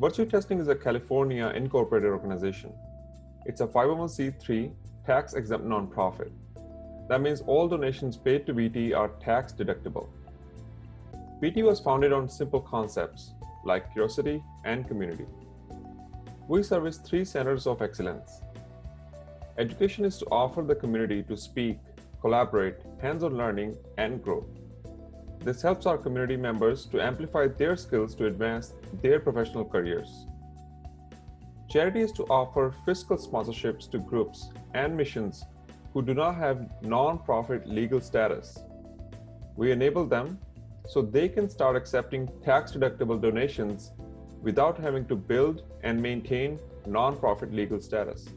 Virtue Testing is a California incorporated organization. It's a 501c3 tax-exempt nonprofit. That means all donations paid to VT are tax deductible. VT was founded on simple concepts like curiosity and community. We service 3 centers of excellence. Education is to offer the community to speak, collaborate, hands-on learning, and grow. This helps our community members to amplify their skills to advance their professional careers. Charity is to offer fiscal sponsorships to groups and missions who do not have non-profit legal status. We enable them so they can start accepting tax-deductible donations without having to build and maintain non-profit legal status.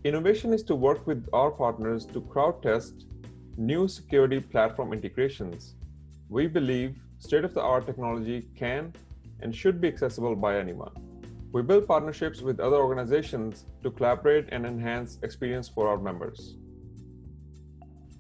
Innovation is to work with our partners to crowd test new security platform integrations. We believe state-of-the-art technology can and should be accessible by anyone. We build partnerships with other organizations to collaborate and enhance experience for our members.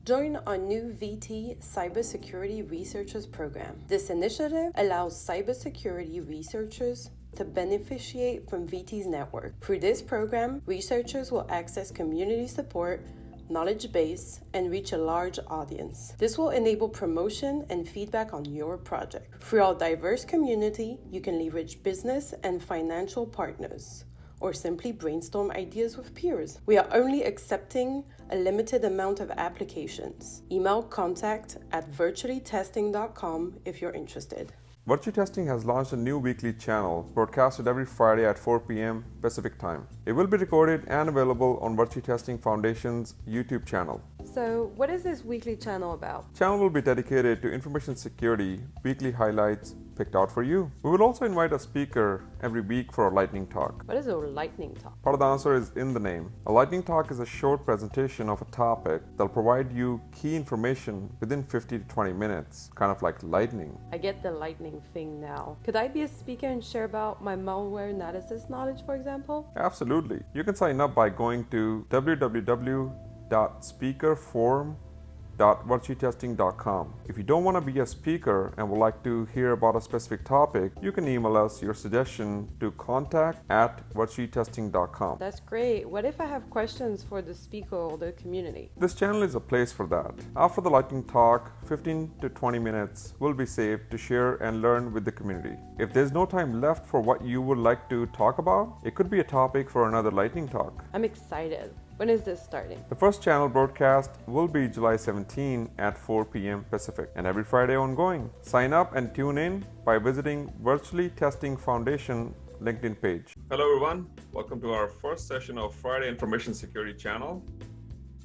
Join our new VT Cybersecurity Researchers Program. This initiative allows cybersecurity researchers to beneficiate from VT's network. Through this program, researchers will access community support, knowledge base, and reach a large audience. This will enable promotion and feedback on your project. Through our diverse community, you can leverage business and financial partners, or simply brainstorm ideas with peers. We are only accepting a limited amount of applications. Email contact@virtuallytesting.com if you're interested. Virtue Testing has launched a new weekly channel broadcasted every Friday at 4 p.m. Pacific Time. It will be recorded and available on Virtue Testing Foundation's YouTube channel. So, what is this weekly channel about? Channel will be dedicated to information security, weekly highlights picked out for you. We will also invite a speaker every week for a lightning talk. What is a lightning talk? Part of the answer is in the name. A lightning talk is a short presentation of a topic that'll provide you key information within 50 to 20 minutes, kind of like lightning. I get the lightning thing now. Could I be a speaker and share about my malware analysis knowledge, for example? Absolutely. You can sign up by going to www.speakerforum.virtuetesting.com. If you don't want to be a speaker and would like to hear about a specific topic, you can email us your suggestion to contact@virtuetesting.com. That's great. What if I have questions for the speaker or the community? This channel is a place for that. After the lightning talk, 15 to 20 minutes will be saved to share and learn with the community. If there's no time left for what you would like to talk about, it could be a topic for another lightning talk. I'm excited. When is this starting? The first channel broadcast will be July 17 at 4 p.m. Pacific and every Friday ongoing. Sign up and tune in by visiting Virtually Testing Foundation LinkedIn page. Hello everyone, welcome to our first session of Friday Information Security channel.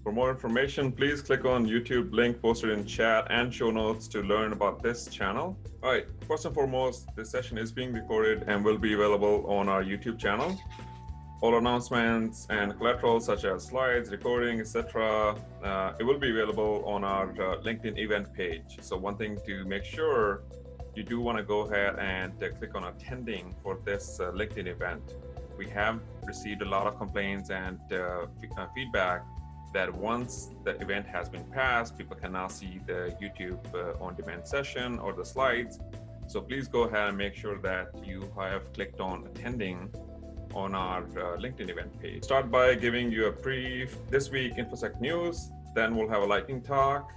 For more information, please click on YouTube link posted in chat and show notes to learn about this channel. All right, first and foremost, this session is being recorded and will be available on our YouTube channel. All announcements and collateral such as slides, recording, etc. It will be available on our LinkedIn event page. So one thing to make sure, you do want to go ahead and click on attending for this LinkedIn event. We have received a lot of complaints and feedback that once the event has been passed, people can now see the YouTube on-demand session or the slides. So please go ahead and make sure that you have clicked on attending on our LinkedIn event page. Start by giving you a brief this week InfoSec news, then we'll have a lightning talk.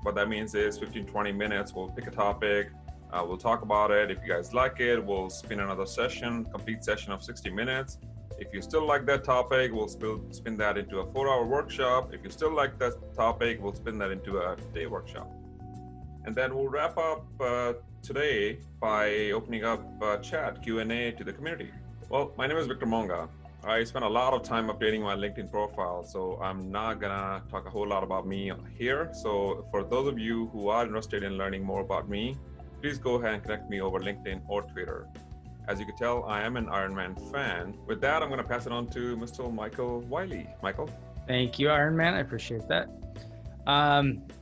What that means is 15-20 minutes, we'll pick a topic, we'll talk about it. If you guys like it, we'll spin another session, complete session of 60 minutes. If you still like that topic, we'll spin that into a 4-hour workshop. If you still like that topic, we'll spin that into a day workshop. And then we'll wrap up today by opening up chat Q&A to the community. Well, my name is Victor Monga. I spent a lot of time updating my LinkedIn profile, so I'm not gonna talk a whole lot about me here. So for those of you who are interested in learning more about me, please go ahead and connect me over LinkedIn or Twitter. As you can tell, I am an Iron Man fan. With that, I'm gonna pass it on to Mr. Michael Wiley. Michael? Thank you, Iron Man. I appreciate that.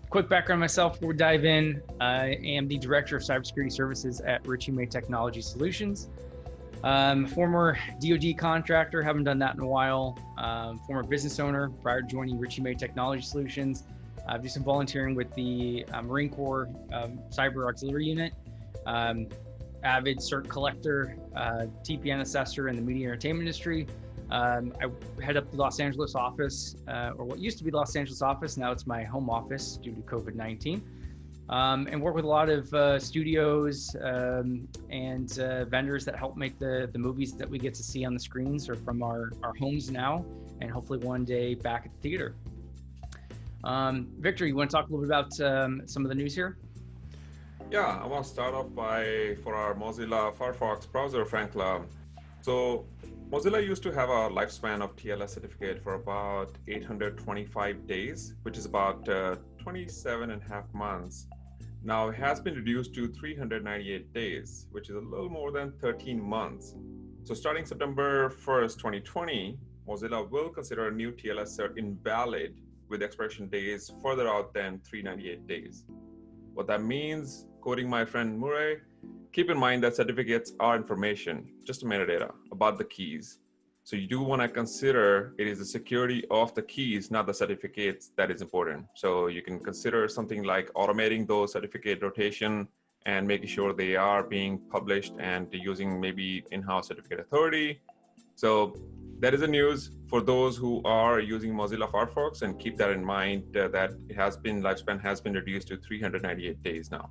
Quick background myself before we dive in. I am the Director of Cybersecurity Services at Richie May Technology Solutions. Former DoD contractor, haven't done that in a while. Former business owner prior to joining Richie May Technology Solutions. Do some volunteering with the Marine Corps Cyber Auxiliary Unit. avid cert collector, TPN assessor in the media entertainment industry. I head up the Los Angeles office, or what used to be the Los Angeles office. Now it's my home office due to COVID-19. And work with a lot of studios and vendors that help make the movies that we get to see on the screens or from our homes now, and hopefully one day back at the theater. Victor, you want to talk a little bit about some of the news here? Yeah, I want to start off for our Mozilla Firefox browser fan club. So Mozilla used to have a lifespan of TLS certificate for about 825 days, which is about 27 and a half months. Now it has been reduced to 398 days, which is a little more than 13 months. So starting September 1st, 2020, Mozilla will consider a new TLS cert invalid with expiration days further out than 398 days. What that means, quoting my friend Murray, keep in mind that certificates are information, just a metadata about the keys. So you do want to consider it is the security of the keys, not the certificates, that is important. So you can consider something like automating those certificate rotation and making sure they are being published and using maybe in-house certificate authority. So that is the news for those who are using Mozilla Firefox, and keep that in mind that lifespan has been reduced to 398 days now.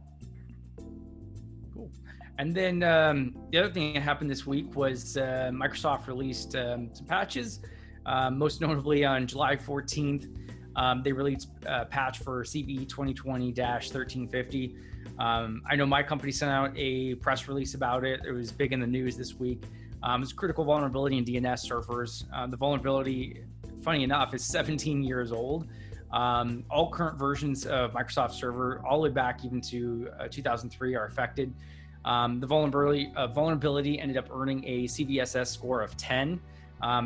Cool. And then the other thing that happened this week was Microsoft released some patches. Most notably on July 14th, they released a patch for CVE 2020-1350. I know my company sent out a press release about it. It was big in the news this week. It's a critical vulnerability in DNS servers. The vulnerability, funny enough, is 17 years old. All current versions of Microsoft Server, all the way back even to 2003, are affected. The vulnerability ended up earning a CVSS score of 10,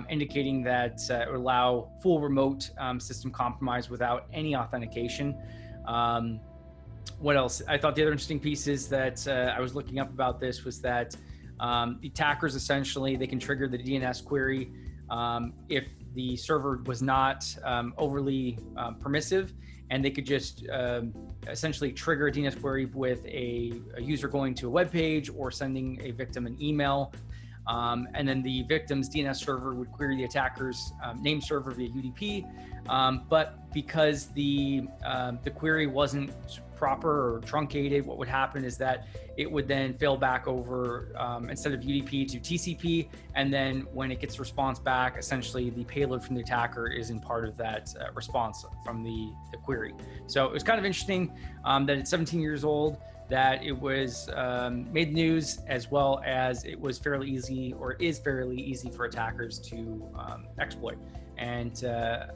indicating that it would allow full remote system compromise without any authentication. What else? I thought the other interesting piece is that I was looking up about this was that the attackers, essentially, they can trigger the DNS query if the server was not overly permissive, and they could just essentially trigger a DNS query with a user going to a web page or sending a victim an email. And then the victim's DNS server would query the attacker's name server via UDP. But because the query wasn't proper or truncated, what would happen is that it would then fail back over instead of UDP to TCP. And then when it gets response back, essentially the payload from the attacker is in part of that response from the query. So it was kind of interesting that it's 17 years old, that it was made news, as well as it was fairly easy, or is fairly easy, for attackers to exploit. And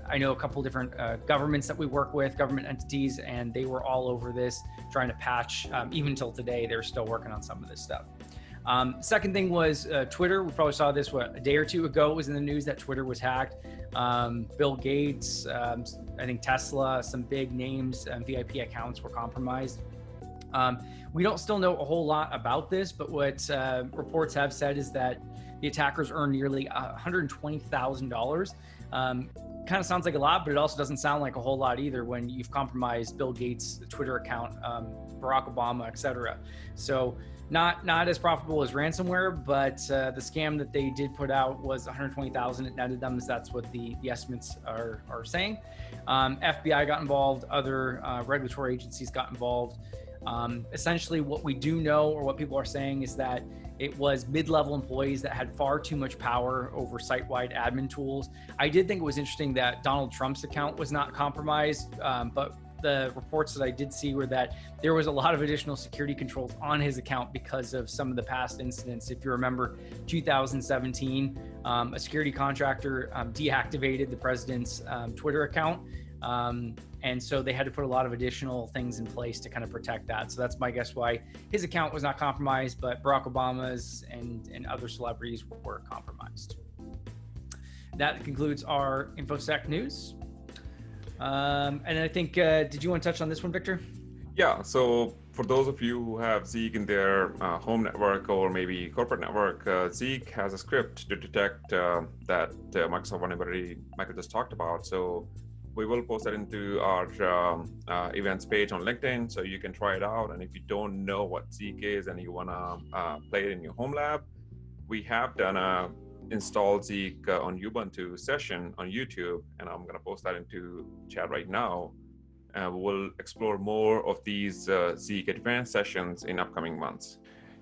I know a couple different governments that we work with, government entities, and they were all over this, trying to patch. Even till today, they're still working on some of this stuff. Second thing was Twitter. We probably saw this a day or two ago. It was in the news that Twitter was hacked. Bill Gates, I think Tesla, some big names, VIP accounts were compromised. We don't still know a whole lot about this, but what reports have said is that the attackers earned nearly $120,000. Kind of sounds like a lot, but it also doesn't sound like a whole lot either when you've compromised Bill Gates' Twitter account, Barack Obama, etc. So not as profitable as ransomware, but the scam that they did put out was $120,000. It netted them, as that's what the estimates are saying. FBI got involved, other regulatory agencies got involved. Essentially what we do know, or what people are saying, is that it was mid-level employees that had far too much power over site-wide admin tools. I did think it was interesting that Donald Trump's account was not compromised, but the reports that I did see were that there was a lot of additional security controls on his account because of some of the past incidents. If you remember 2017, a security contractor deactivated the president's Twitter account. And so they had to put a lot of additional things in place to kind of protect that. So that's my guess why his account was not compromised, but Barack Obama's and other celebrities were compromised. That concludes our InfoSec news. And I think, did you want to touch on this one, Victor? Yeah, so for those of you who have Zeek in their home network or maybe corporate network, Zeek has a script to detect that Microsoft vulnerability Michael just talked about. So We will post that into our events page on LinkedIn, so you can try it out. And if you don't know what Zeek is and you want to play it in your home lab, we have done a install Zeek on Ubuntu session on YouTube, and I'm going to post that into chat right now. We'll explore more of these Zeek advanced sessions in upcoming months.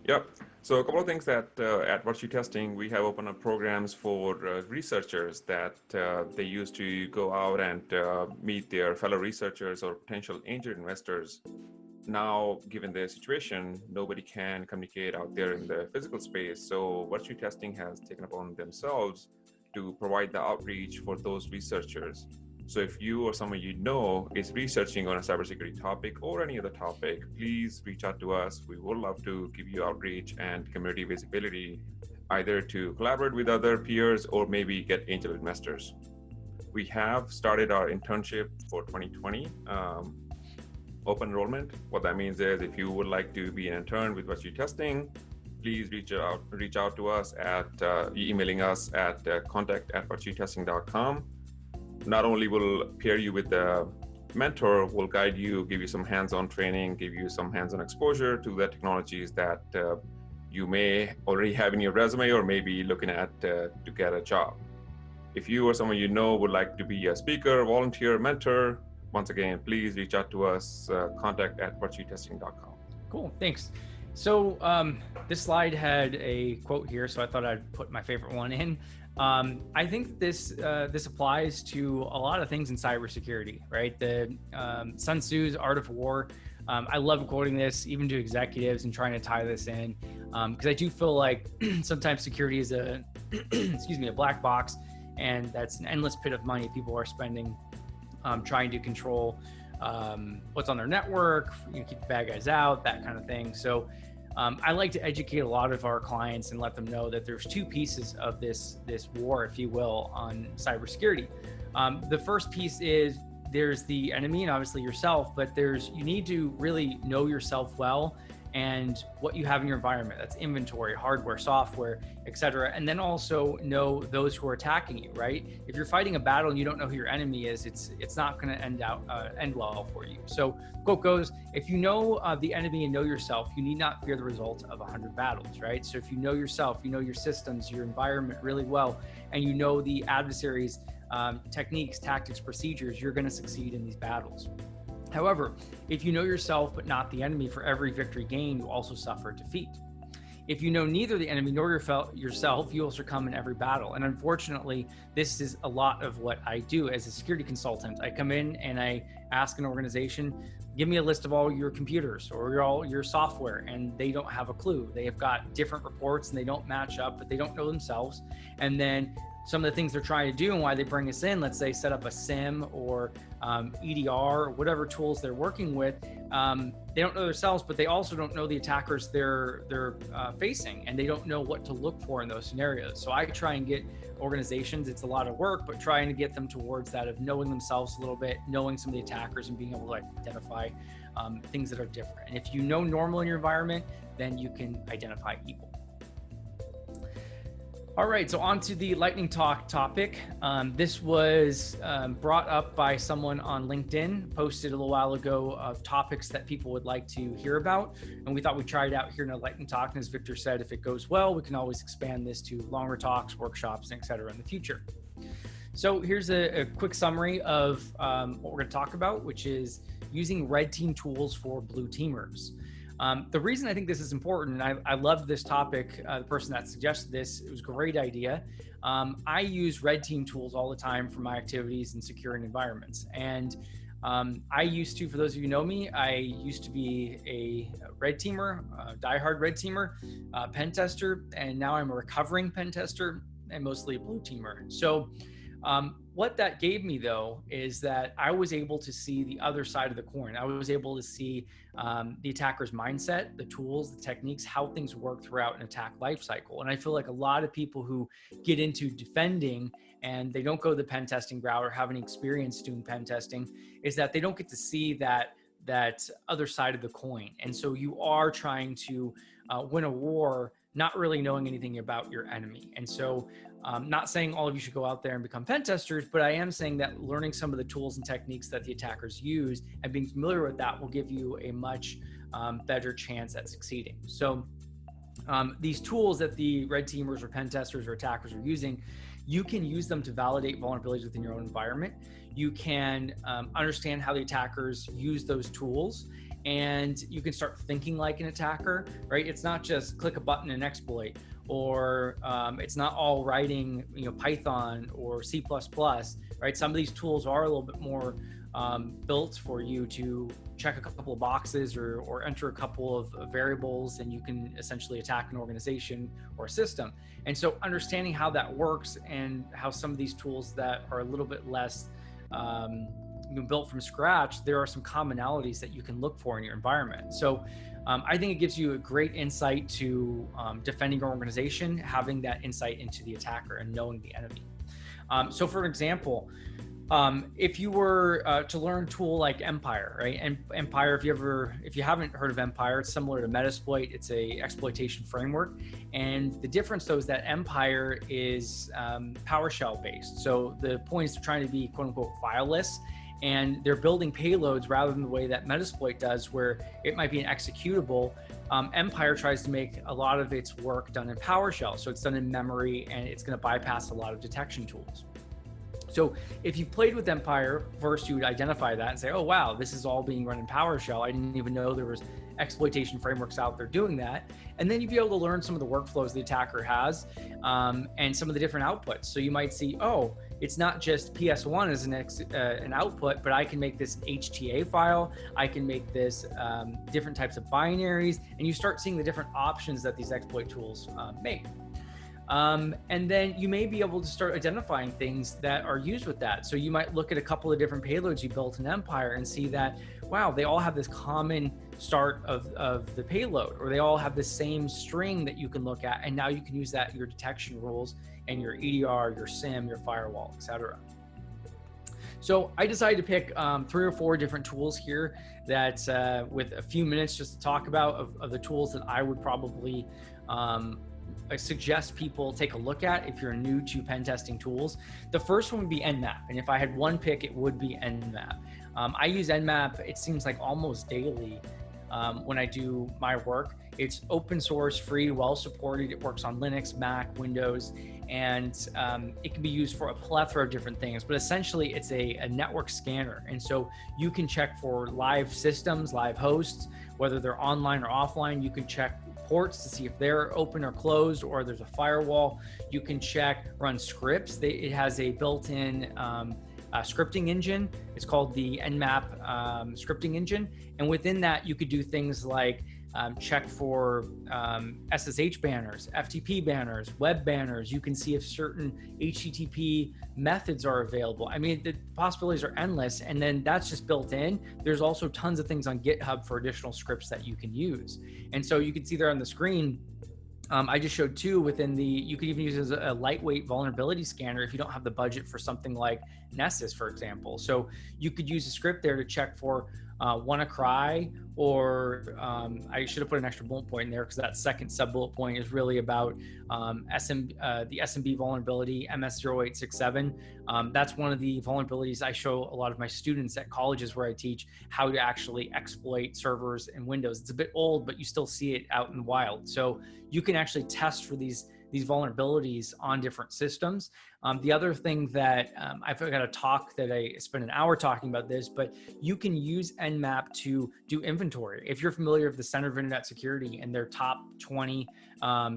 Yep. So a couple of things that at Virtue Testing, we have opened up programs for researchers that they use to go out and meet their fellow researchers or potential angel investors. Now, given the situation, nobody can communicate out there in the physical space. So Virtue Testing has taken upon themselves to provide the outreach for those researchers. So if you or someone you know is researching on a cybersecurity topic or any other topic, please reach out to us. We would love to give you outreach and community visibility, either to collaborate with other peers or maybe get angel investors. We have started our internship for 2020 open enrollment. What that means is if you would like to be an intern with Virtue Testing, please reach out to us at emailing us at contact@virtuetesting.com. Not only will pair you with the mentor, will guide you, give you some hands-on training, give you some hands-on exposure to the technologies that you may already have in your resume or maybe looking at to get a job. If you or someone you know would like to be a speaker, volunteer, mentor, once again, please reach out to us, contact@virtuetesting.com. Cool, thanks. So this slide had a quote here, so I thought I'd put my favorite one in. I think this applies to a lot of things in cybersecurity, right? The Sun Tzu's Art of War. I love quoting this even to executives and trying to tie this in, because I do feel like sometimes security is a a black box, and that's an endless pit of money people are spending trying to control what's on their network, keep the bad guys out, that kind of thing. So I like to educate a lot of our clients and let them know that there's two pieces of this war, if you will, on cybersecurity. The first piece is there's the enemy and obviously yourself, but you need to really know yourself well and what you have in your environment. That's inventory, hardware, software, etc. And then also know those who are attacking you, right? If you're fighting a battle and you don't know who your enemy is, it's not going to end well for you. So quote goes, if you know the enemy and know yourself, you need not fear the result of 100 battles, right? So if you know yourself, you know your systems, your environment really well, and you know the adversaries' techniques, tactics, procedures, you're going to succeed in these battles. However, if you know yourself but not the enemy, for every victory gained, you also suffer defeat. If you know neither the enemy nor yourself, you will succumb in every battle. And unfortunately, this is a lot of what I do as a security consultant. I come in and I ask an organization, give me a list of all your computers or all your software, and they don't have a clue. They have got different reports and they don't match up, but they don't know themselves. And then some of the things they're trying to do and why they bring us in, let's say set up a SIM or EDR or whatever tools they're working with, they don't know themselves, but they also don't know the attackers they're facing, and they don't know what to look for in those scenarios. So I try and get organizations, it's a lot of work, but trying to get them towards that of knowing themselves a little bit, knowing some of the attackers and being able to identify things that are different. And if you know normal in your environment, then you can identify evil. All right, so on to the lightning talk topic. This was brought up by someone on LinkedIn, posted a little while ago of topics that people would like to hear about. And we thought we'd try it out here in a lightning talk. And as Victor said, if it goes well, we can always expand this to longer talks, workshops, et cetera in the future. So here's a quick summary of what we're gonna talk about, which is using red team tools for blue teamers. The reason I think this is important, and I love this topic, the person that suggested this, it was a great idea. I use red team tools all the time for my activities in securing environments. And I used to, for those of you who know me, I used to be a red teamer, diehard red teamer, pen tester, and now I'm a recovering pen tester and mostly a blue teamer. So what that gave me though, is that I was able to see the other side of the coin. I was able to see the attacker's mindset, the tools, the techniques, how things work throughout an attack lifecycle. And I feel like a lot of people who get into defending and they don't go the pen testing route or have any experience doing pen testing is that they don't get to see that that other side of the coin. And so you are trying to win a war, not really knowing anything about your enemy. And so not saying all of you should go out there and become pen testers, but I am saying that learning some of the tools and techniques that the attackers use and being familiar with that will give you a much better chance at succeeding. So these tools that the red teamers or pen testers or attackers are using, you can use them to validate vulnerabilities within your own environment. You can understand how the attackers use those tools, and you can start thinking like an attacker, right? It's not just click a button and exploit, or it's not all writing, Python or C++, right? Some of these tools are a little bit more built for you to check a couple of boxes or enter a couple of variables, and you can essentially attack an organization or a system. And so understanding how that works and how some of these tools that are a little bit less built from scratch, there are some commonalities that you can look for in your environment. So I think it gives you a great insight to defending your organization, having that insight into the attacker and knowing the enemy. So for example, if you were to learn a tool like Empire, right? And Empire, if you haven't heard of Empire, it's similar to Metasploit. It's a exploitation framework. And the difference though is that Empire is PowerShell based. So the point is they're trying to be quote unquote fileless, and they're building payloads rather than the way that Metasploit does, where it might be an executable. Empire tries to make a lot of its work done in PowerShell. So it's done in memory, and it's going to bypass a lot of detection tools. So if you've played with Empire, first you would identify that and say, oh, wow, this is all being run in PowerShell. I didn't even know there was exploitation frameworks out there doing that. And then you'd be able to learn some of the workflows the attacker has and some of the different outputs. So you might see, oh, it's not just PS1 as an output, but I can make this HTA file. I can make this different types of binaries, and you start seeing the different options that these exploit tools make. And then you may be able to start identifying things that are used with that. So you might look at a couple of different payloads you built in Empire and see that, wow, they all have this common start of the payload, or they all have the same string that you can look at. And now you can use that in your detection rules and your EDR, your SIM, your firewall, etc. So I decided to pick 3 or 4 different tools here that with a few minutes just to talk about of the tools that I would probably I suggest people take a look at if you're new to pen testing tools. The first one would be Nmap. And if I had one pick, it would be Nmap. I use Nmap, it seems like almost daily when I do my work. It's open source, free, well supported. It works on Linux, Mac, Windows, and it can be used for a plethora of different things. But essentially, it's a network scanner. And so you can check for live systems, live hosts, whether they're online or offline. You can check ports to see if they're open or closed, or there's a firewall. You can check, run scripts. It has a built-in scripting engine. It's called the Nmap scripting engine. And within that, you could do things like check for SSH banners, FTP banners, web banners. You can see if certain HTTP methods are available. I mean, the possibilities are endless. And then that's just built in. There's also tons of things on GitHub for additional scripts that you can use. And so you can see there on the screen, I just showed 2 within the, you could even use it as a lightweight vulnerability scanner if you don't have the budget for something like Nessus, for example. So you could use a script there to check for WannaCry, or I should have put an extra bullet point in there because that second sub bullet point is really about the SMB vulnerability, MS0867. That's one of the vulnerabilities I show a lot of my students at colleges where I teach how to actually exploit servers and Windows. It's a bit old, but you still see it out in the wild. So you can actually test for these vulnerabilities on different systems. The other thing that I've got a talk that I spent an hour talking about this, but you can use Nmap to do inventory. If you're familiar with the Center of Internet Security and their top 20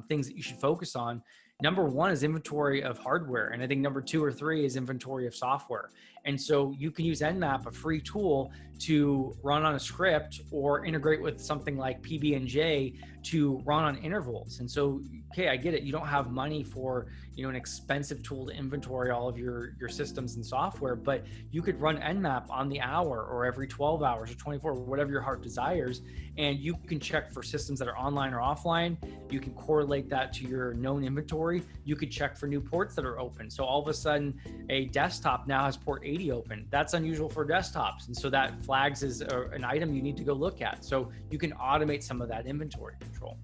things that you should focus on, number 1 is inventory of hardware. And I think number 2 or 3 is inventory of software. And so you can use Nmap, a free tool, to run on a script or integrate with something like PB&J to run on intervals. And so, okay, I get it. You don't have money for, an expensive tool to inventory all of your systems and software, but you could run Nmap on the hour or every 12 hours or 24, whatever your heart desires. And you can check for systems that are online or offline. You can correlate that to your known inventory. You could check for new ports that are open. So all of a sudden, a desktop now has port 80 open. That's unusual for desktops. And so that flags as an item you need to go look at. So you can automate some of that inventory control.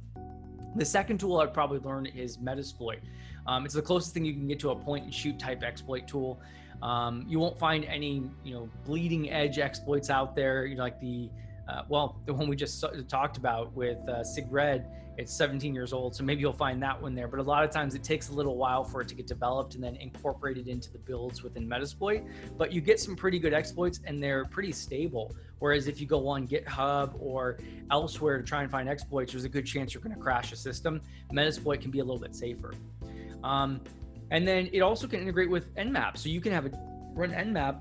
The second tool I'd probably learn is Metasploit. It's the closest thing you can get to a point and shoot type exploit tool. You won't find any, bleeding edge exploits out there, like the one we just talked about with SigRed. It's 17 years old, so maybe you'll find that one there. But a lot of times it takes a little while for it to get developed and then incorporated into the builds within Metasploit. But you get some pretty good exploits and they're pretty stable. Whereas if you go on GitHub or elsewhere to try and find exploits, there's a good chance you're going to crash a system. Metasploit can be a little bit safer. And then it also can integrate with Nmap. So you can have run Nmap,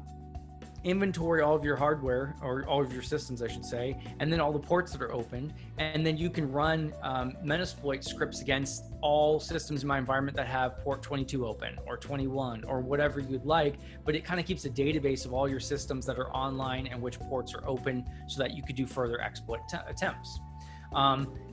inventory all of your hardware, or all of your systems, I should say, and then all the ports that are open. And then you can run Metasploit scripts against all systems in my environment that have port 22 open or 21 or whatever you'd like. But it kind of keeps a database of all your systems that are online and which ports are open so that you could do further exploit attempts.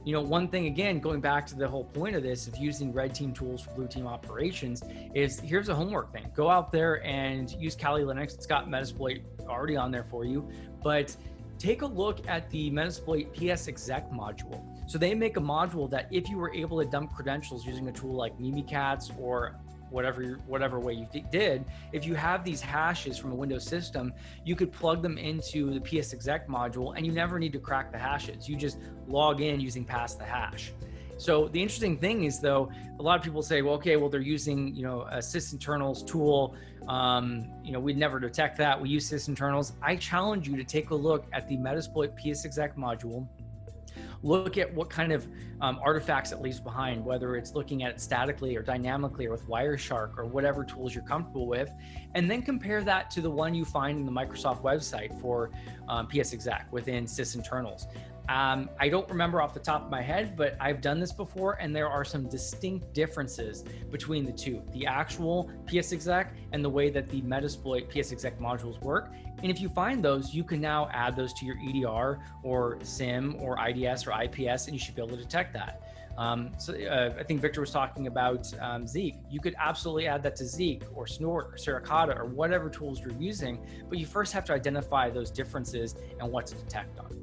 One thing, again, going back to the whole point of this, of using red team tools for blue team operations, is here's a homework thing. Go out there and use Kali Linux. It's got Metasploit already on there for you, but take a look at the Metasploit PSExec module. So they make a module that if you were able to dump credentials using a tool like Mimikatz or whatever way you did, if you have these hashes from a Windows system, you could plug them into the PSExec module and you never need to crack the hashes. You just log in using pass the hash. So the interesting thing is, though, a lot of people say, well, they're using, a sysinternals tool. We'd never detect that. We use sysinternals. I challenge you to take a look at the Metasploit PSExec module. Look at what kind of artifacts it leaves behind, whether it's looking at it statically or dynamically or with Wireshark or whatever tools you're comfortable with, and then compare that to the one you find in the Microsoft website for PSExec within sysinternals. I don't remember off the top of my head, but I've done this before, and there are some distinct differences between the two, the actual PSExec and the way that the Metasploit PSExec modules work. And if you find those, you can now add those to your EDR or SIM or IDS or IPS, and you should be able to detect that. I think Victor was talking about Zeek. You could absolutely add that to Zeek or Snort or Suricata or whatever tools you're using, but you first have to identify those differences and what to detect on.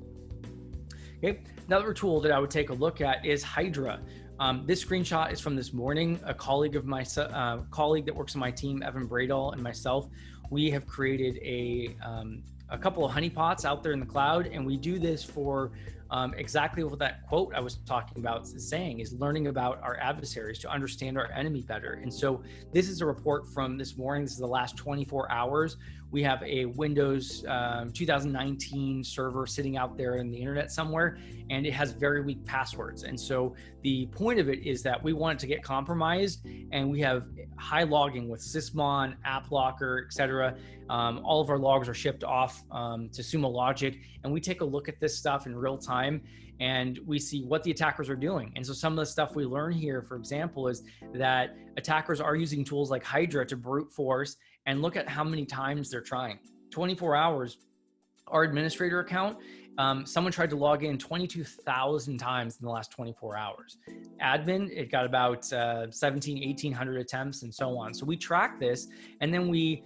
Okay, another tool that I would take a look at is Hydra. This screenshot is from this morning. A colleague of my colleague that works on my team, Evan Bradall, and myself, we have created a couple of honeypots out there in the cloud, and we do this for exactly what that quote I was talking about is saying, is learning about our adversaries to understand our enemy better. And so this is a report from this morning. This is the last 24 hours. We have a Windows 2019 server sitting out there in the internet somewhere, and it has very weak passwords. And so the point of it is that we want it to get compromised, and we have high logging with Sysmon, AppLocker, etc. All of our logs are shipped off to Sumo Logic, and we take a look at this stuff in real time, and we see what the attackers are doing. And so some of the stuff we learn here, for example, is that attackers are using tools like Hydra to brute force, and look at how many times they're trying. 24 hours, our administrator account, someone tried to log in 22,000 times in the last 24 hours. Admin, it got about 1,800 attempts and so on. So we track this, and then we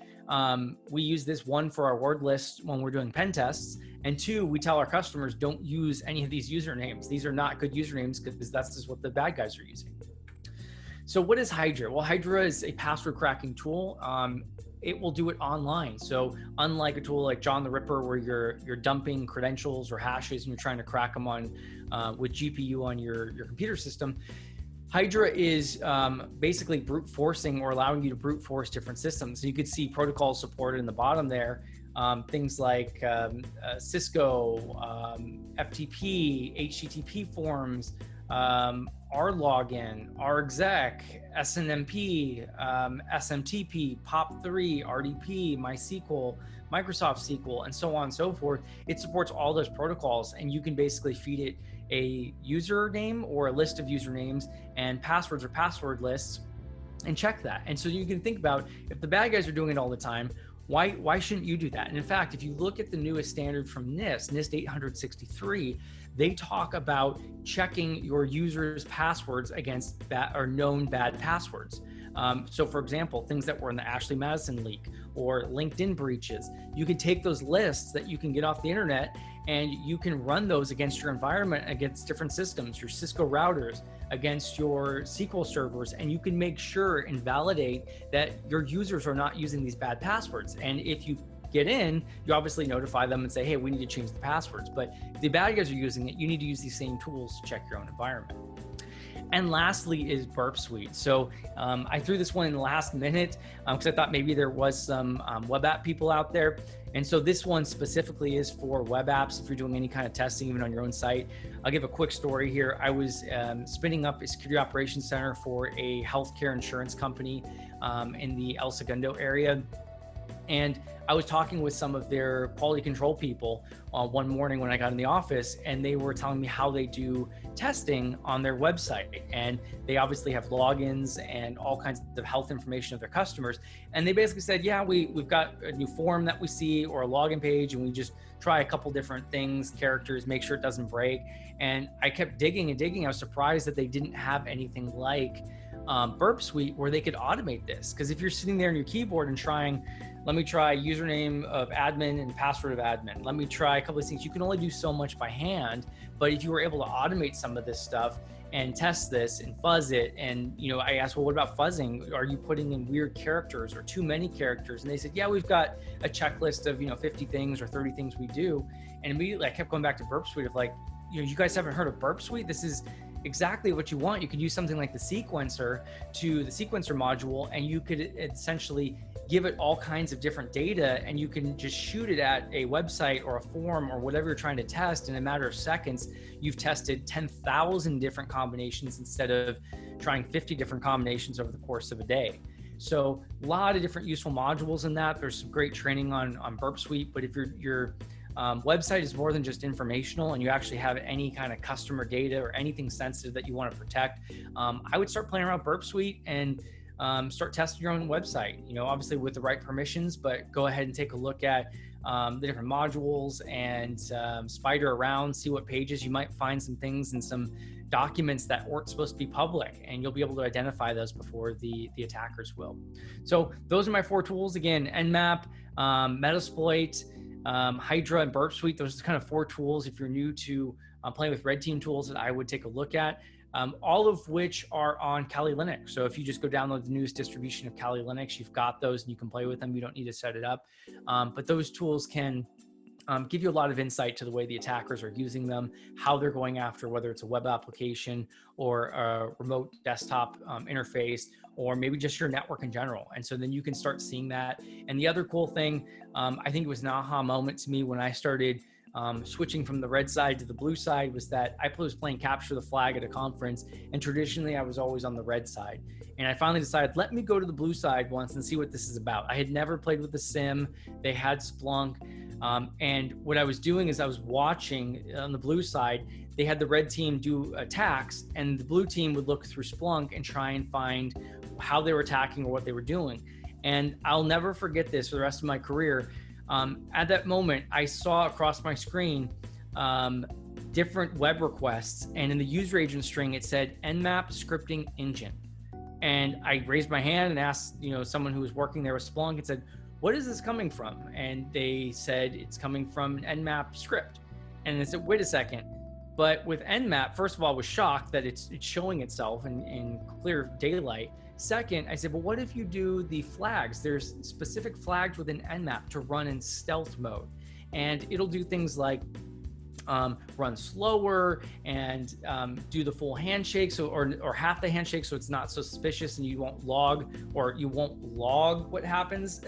use this, one, for our word list when we're doing pen tests, and two, we tell our customers, don't use any of these usernames. These are not good usernames because that's just what the bad guys are using. So what is Hydra? Well, Hydra is a password cracking tool. It will do it online. So unlike a tool like John the Ripper, where you're dumping credentials or hashes and you're trying to crack them on with GPU on your computer system, Hydra is basically brute forcing or allowing you to brute force different systems. So you could see protocols supported in the bottom there, things like Cisco, FTP, HTTP forms, rlogin, rexec, SNMP, SMTP, POP3, RDP, MySQL, Microsoft SQL, and so on and so forth. It supports all those protocols, and you can basically feed it a username or a list of usernames and passwords or password lists and check that. And so you can think about, if the bad guys are doing it all the time, Why shouldn't you do that? And in fact, if you look at the newest standard from NIST 863, they talk about checking your users' passwords against known bad passwords. So for example, things that were in the Ashley Madison leak or LinkedIn breaches, you can take those lists that you can get off the internet and you can run those against your environment, against different systems, your Cisco routers, against your SQL servers, and you can make sure and validate that your users are not using these bad passwords. And if you get in, you obviously notify them and say, hey, we need to change the passwords. But if the bad guys are using it, you need to use these same tools to check your own environment. And lastly is Burp Suite. So I threw this one in the last minute because I thought maybe there was some web app people out there. And so this one specifically is for web apps. If you're doing any kind of testing, even on your own site, I'll give a quick story here. I was spinning up a security operations center for a healthcare insurance company in the El Segundo area. And I was talking with some of their quality control people one morning when I got in the office, and they were telling me how they do testing on their website. And they obviously have logins and all kinds of health information of their customers. And they basically said, yeah, we've got a new form that we see or a login page, and we just try a couple different things, characters, make sure it doesn't break. And I kept digging and digging. I was surprised that they didn't have anything like Burp Suite where they could automate this. Because if you're sitting there on your keyboard and trying, let me try username of admin and password of admin, let me try a couple of things, you can only do so much by hand. But if you were able to automate some of this stuff and test this and fuzz it, and I asked, well, what about fuzzing? Are you putting in weird characters or too many characters? And they said, yeah, we've got a checklist of 50 things or 30 things we do. And immediately I kept going back to Burp Suite of like, you guys haven't heard of Burp Suite? This is exactly what you want. You could use something like the sequencer to the sequencer module, and you could essentially give it all kinds of different data, and you can just shoot it at a website or a form or whatever you're trying to test. In a matter of seconds, you've tested 10,000 different combinations instead of trying 50 different combinations over the course of a day. So a lot of different useful modules in that. There's some great training on Burp Suite, but if your website is more than just informational and you actually have any kind of customer data or anything sensitive that you want to protect, I would start playing around with Burp Suite and start testing your own website, obviously with the right permissions, but go ahead and take a look at the different modules and spider around, see what pages you might find some things and some documents that weren't supposed to be public, and you'll be able to identify those before the attackers will. So those are my 4 tools. Again, Nmap, Metasploit, Hydra, and Burp Suite. Those are kind of 4 tools if you're new to playing with red team tools that I would take a look at. All of which are on Kali Linux. So if you just go download the newest distribution of Kali Linux, you've got those and you can play with them. You don't need to set it up. But those tools can give you a lot of insight to the way the attackers are using them, how they're going after, whether it's a web application or a remote desktop interface, or maybe just your network in general. And so then you can start seeing that. And the other cool thing, I think it was an aha moment to me when I started switching from the red side to the blue side, was that I was playing Capture the Flag at a conference, and traditionally I was always on the red side. And I finally decided, let me go to the blue side once and see what this is about. I had never played with the SIM. They had Splunk. And what I was doing is I was watching on the blue side, they had the red team do attacks, and the blue team would look through Splunk and try and find how they were attacking or what they were doing. And I'll never forget this for the rest of my career. At that moment, I saw across my screen different web requests, and in the user agent string, it said Nmap scripting engine. And I raised my hand and asked, someone who was working there with Splunk, and said, what is this coming from? And they said, it's coming from an Nmap script. And I said, wait a second. But with Nmap, first of all, I was shocked that it's showing itself in clear daylight. Second, I said, well, what if you do the flags? There's specific flags within Nmap to run in stealth mode. And it'll do things like run slower and do the full handshake, or half the handshake, so it's not so suspicious and you won't log what happens.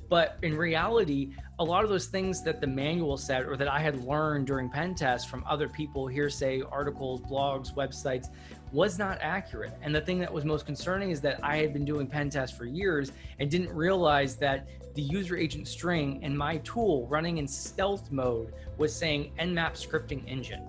But in reality, a lot of those things that the manual said, or that I had learned during pen tests from other people, hearsay, articles, blogs, websites, was not accurate. And the thing that was most concerning is that I had been doing pen tests for years and didn't realize that the user agent string in my tool running in stealth mode was saying Nmap scripting engine.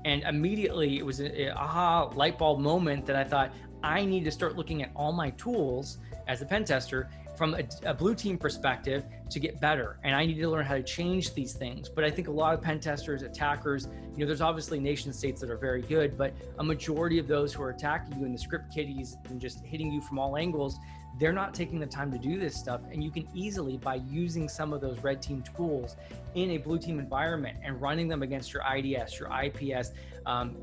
And immediately it was an aha light bulb moment that I thought, I need to start looking at all my tools as a pen tester from a blue team perspective to get better. And I need to learn how to change these things. But I think a lot of pen testers, attackers, there's obviously nation states that are very good, but a majority of those who are attacking you and the script kiddies and just hitting you from all angles, they're not taking the time to do this stuff. And you can easily, by using some of those red team tools in a blue team environment and running them against your IDS, your IPS,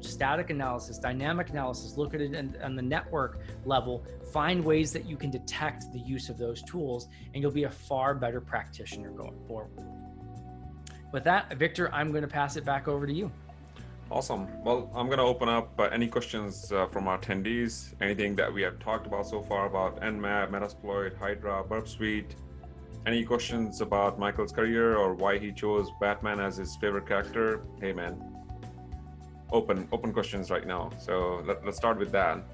static analysis, dynamic analysis, look at it on the network level, find ways that you can detect the use of those tools, and you'll be a far better practitioner going forward. With that, Victor, I'm going to pass it back over to you. Awesome. Well, I'm going to open up any questions from our attendees, anything that we have talked about so far about Nmap, Metasploit, Hydra, Burp Suite. Any questions about Michael's career or why he chose Batman as his favorite character? Hey man, open questions right now. So let's start with that.